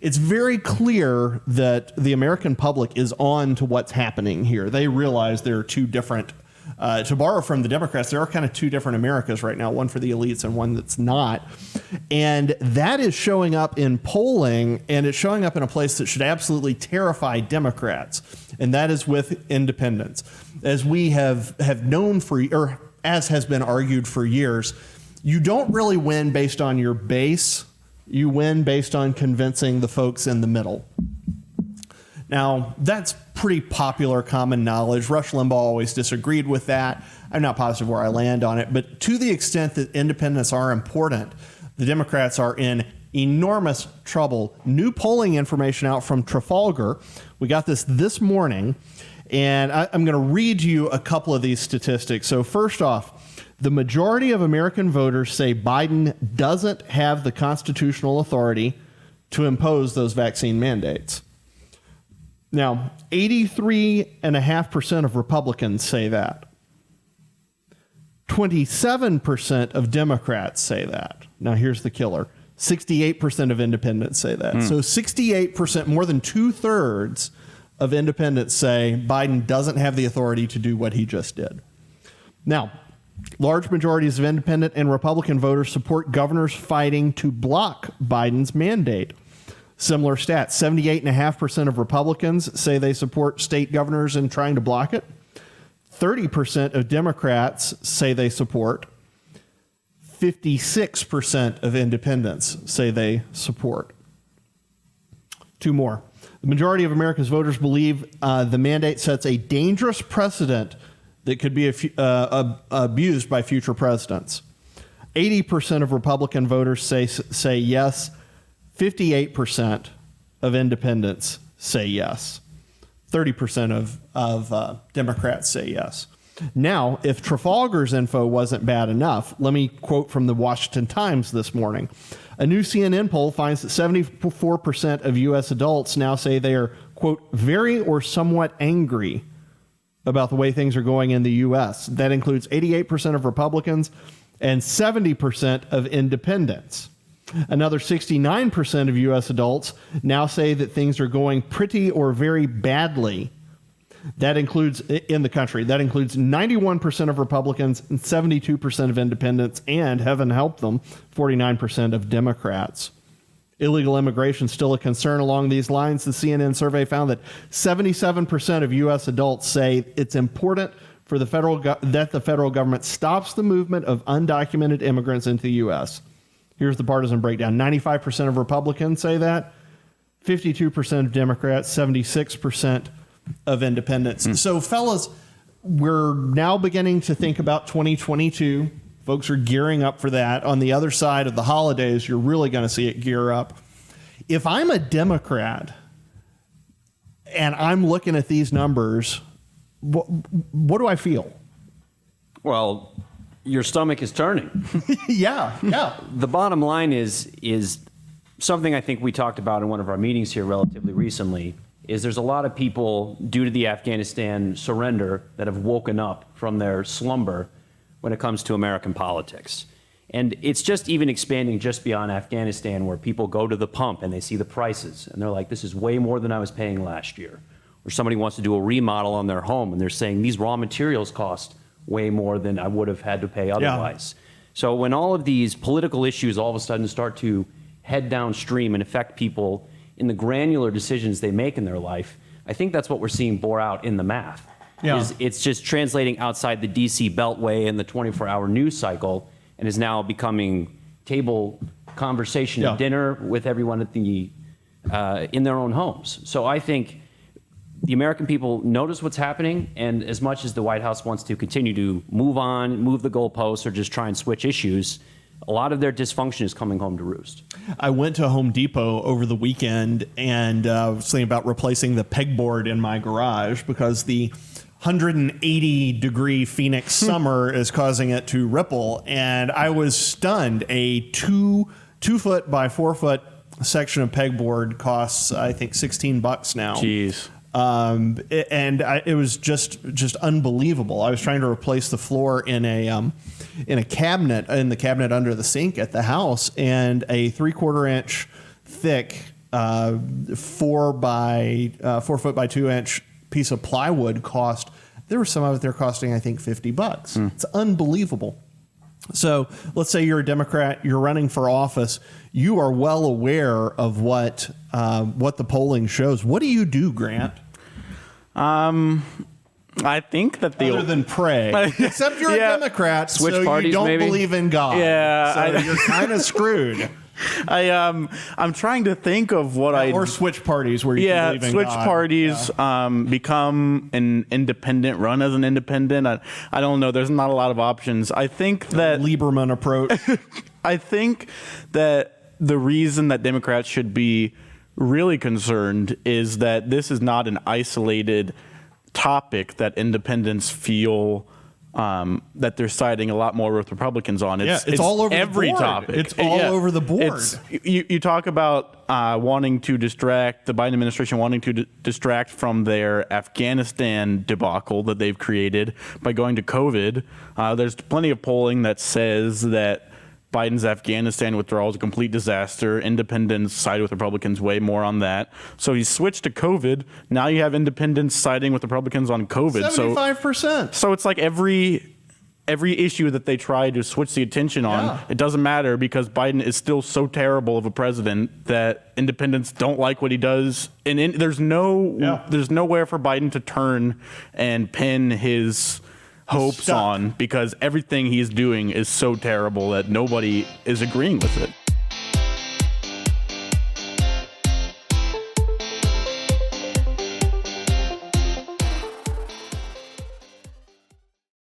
it's very clear that the American public is on to what's happening here. They realize there are two different, to borrow from the Democrats, there are kind of two different Americas right now, one for the elites and one that's not. And that is showing up in polling, and it's showing up in a place that should absolutely terrify Democrats, and that is with independents. As we have known or as has been argued for years, you don't really win based on your base. You win based on convincing the folks in the middle. Now, that's pretty popular common knowledge. Rush Limbaugh always disagreed with that. I'm not positive where I land on it, but to the extent that independents are important, the Democrats are in enormous trouble. New polling information out from Trafalgar. We got this morning, and I'm going to read you a couple of these statistics. So first off, the majority of American voters say Biden doesn't have the constitutional authority to impose those vaccine mandates. Now, 83.5% of Republicans say that. 27% of Democrats say that. Now, here's the killer. 68% of independents say that. So 68%, more than 2/3 of independents say Biden doesn't have the authority to do what he just did. Now, large majorities of independent and Republican voters support governors fighting to block Biden's mandate. Similar stats, 78.5% of Republicans say they support state governors in trying to block it. 30% of Democrats say they support. 56% of independents say they support. Two more. The majority of America's voters believe the mandate sets a dangerous precedent that could be abused by future presidents. 80% of Republican voters say yes. 58% of independents say yes. 30% of Democrats say yes. Now, if Trafalgar's info wasn't bad enough, let me quote from the Washington Times this morning. A new CNN poll finds that 74% of U.S. adults now say they are, quote, very or somewhat angry about the way things are going in the U.S. That includes 88% of Republicans and 70% of independents. Another 69% of U.S. adults now say that things are going pretty or very badly. That includes in the country. That includes 91% of Republicans and 72% of independents, and heaven help them, 49% of Democrats. Illegal immigration still a concern along these lines. The CNN survey found that 77% of U.S. adults say it's important for the that the federal government stops the movement of undocumented immigrants into the U.S. Here's the partisan breakdown. 95% of Republicans say that, 52% of Democrats, 76% of independents. So, fellas, we're now beginning to think about 2022. Folks are gearing up for that. On the other side of the holidays, you're really going to see it gear up. If I'm a Democrat and I'm looking at these numbers, what do I feel? Well, your stomach is turning. Yeah. The bottom line is something I think we talked about in one of our meetings here relatively recently, is there's a lot of people, due to the Afghanistan surrender, that have woken up from their slumber when it comes to American politics. And it's just even expanding just beyond Afghanistan, where people go to the pump and they see the prices and they're like, this is way more than I was paying last year. Or somebody wants to do a remodel on their home and they're saying these raw materials cost way more than I would have had to pay otherwise. So when all of these political issues all of a sudden start to head downstream and affect people in the granular decisions they make in their life, I think that's what we're seeing bore out in the math. It's just translating outside the DC Beltway and the 24-hour news cycle, and is now becoming table conversation at dinner with everyone at the in their own homes. So I think the American people notice what's happening, and as much as the White House wants to continue to move the goalposts, or just try and switch issues, a lot of their dysfunction is coming home to roost. I went to Home Depot over the weekend and was thinking about replacing the pegboard in my garage because the 180-degree Phoenix summer is causing it to ripple. And I was stunned. A 2 foot by 4 foot section of pegboard costs, I think, $16 now. Jeez. It was just unbelievable. I was trying to replace the floor in a cabinet, in the cabinet under the sink at the house, and a 3/4 inch thick 4 foot by 2 inch piece of plywood cost. There were some of it they're costing, I think, $50. It's unbelievable. So let's say you're a Democrat, you're running for office. You are well aware of what the polling shows. What do you do, Grant? I think that Other than pray, except you're a Democrat, Switch so parties, you don't maybe? believe in God. Yeah, so you're kind of screwed. I'm trying to think of what Or switch parties where you believe in switch God. parties, become an independent, run as an independent. I don't know. There's not a lot of options. I think that Lieberman approach. I think that the reason that Democrats should be really concerned is that this is not an isolated topic that independents feel that they're siding a lot more with Republicans on. It's all over every the board. topic. It's all over the board. You talk about wanting to distract, the Biden administration wanting to distract from their Afghanistan debacle that they've created by going to COVID. There's plenty of polling that says that Biden's Afghanistan withdrawal is a complete disaster. Independents side with Republicans way more on that. So he switched to COVID. Now you have independents siding with Republicans on COVID. 75%. So it's like every issue that they try to switch the attention on, it doesn't matter because Biden is still so terrible of a president that independents don't like what he does. And there's nowhere for Biden to turn and pin his hopes on because everything he's doing is so terrible that nobody is agreeing with it.